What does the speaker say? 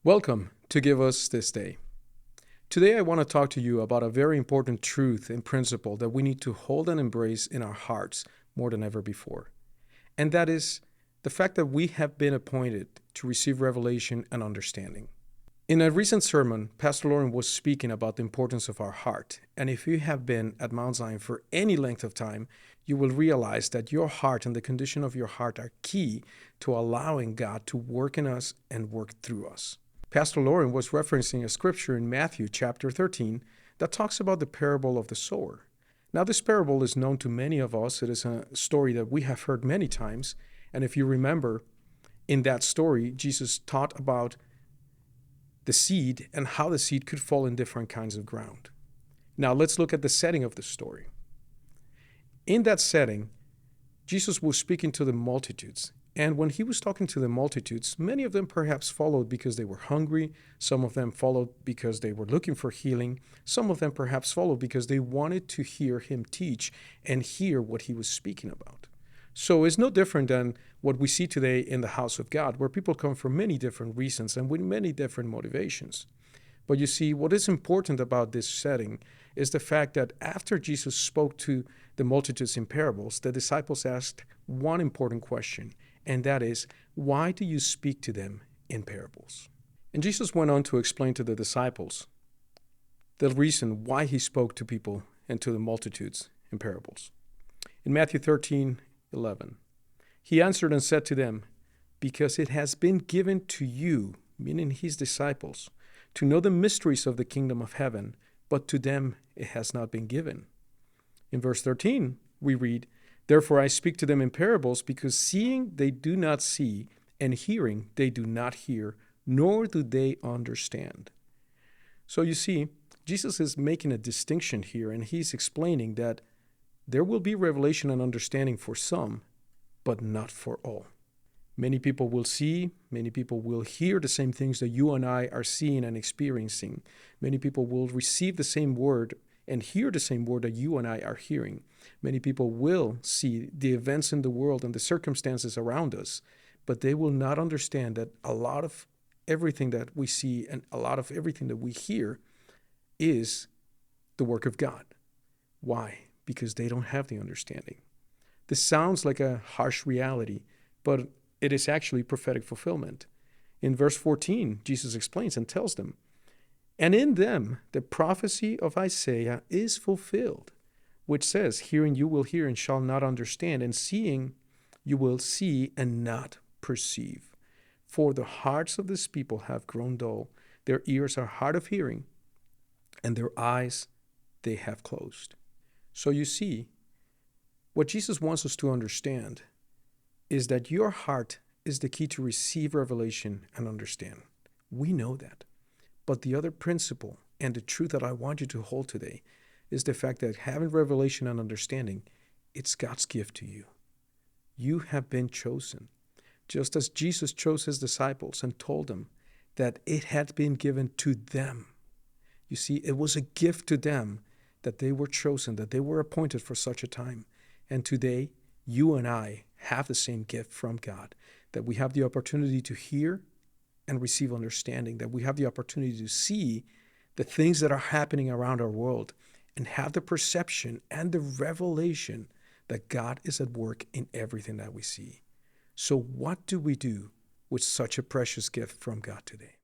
Welcome to Give Us This Day. Today I want to talk to you about a very important truth and principle that we need to hold and embrace in our hearts more than ever before. And that is the fact that we have been appointed to receive revelation and understanding. In a recent sermon, Pastor Lauren was speaking about the importance of our heart. And if you have been at Mount Zion for any length of time, you will realize that your heart and the condition of your heart are key to allowing God to work in us and work through us. Pastor Lauren was referencing a scripture in Matthew chapter 13 that talks about the parable of the sower. Now, this parable is known to many of us. It is a story that we have heard many times. And if you remember, in that story, Jesus taught about the seed and how the seed could fall in different kinds of ground. Now, let's look at the setting of the story. In that setting, Jesus was speaking to the multitudes. And when he was talking to the multitudes, many of them perhaps followed because they were hungry. Some of them followed because they were looking for healing. Some of them perhaps followed because they wanted to hear him teach and hear what he was speaking about. So it's no different than what we see today in the house of God, where people come for many different reasons and with many different motivations. But you see, what is important about this setting is the fact that after Jesus spoke to the multitudes in parables, the disciples asked one important question. And that is, why do you speak to them in parables? And Jesus went on to explain to the disciples the reason why he spoke to people and to the multitudes in parables. In Matthew 13:11, he answered and said to them, because it has been given to you, meaning his disciples, to know the mysteries of the kingdom of heaven, but to them it has not been given. In verse 13, we read, therefore I speak to them in parables, because seeing they do not see, and hearing they do not hear, nor do they understand. So you see, Jesus is making a distinction here, and he's explaining that there will be revelation and understanding for some, but not for all. Many people will see, many people will hear the same things that you and I are seeing and experiencing. Many people will receive the same word and hear the same word that you and I are hearing. Many people will see the events in the world and the circumstances around us, but they will not understand that a lot of everything that we see and a lot of everything that we hear is the work of God. Why? Because they don't have the understanding. This sounds like a harsh reality, but it is actually prophetic fulfillment. In verse 14, Jesus explains and tells them, and in them the prophecy of Isaiah is fulfilled, which says, hearing you will hear and shall not understand, and seeing you will see and not perceive. For the hearts of this people have grown dull, their ears are hard of hearing, and their eyes they have closed. So you see, what Jesus wants us to understand is that your heart is the key to receive revelation and understand. We know that. But the other principle and the truth that I want you to hold today is the fact that having revelation and understanding, it's God's gift to you. You have been chosen, just as Jesus chose his disciples and told them that it had been given to them. You see, it was a gift to them that they were chosen, that they were appointed for such a time. And today, you and I have the same gift from God, that we have the opportunity to hear and receive understanding, that we have the opportunity to see the things that are happening around our world and have the perception and the revelation that God is at work in everything that we see. So what do we do with such a precious gift from God today?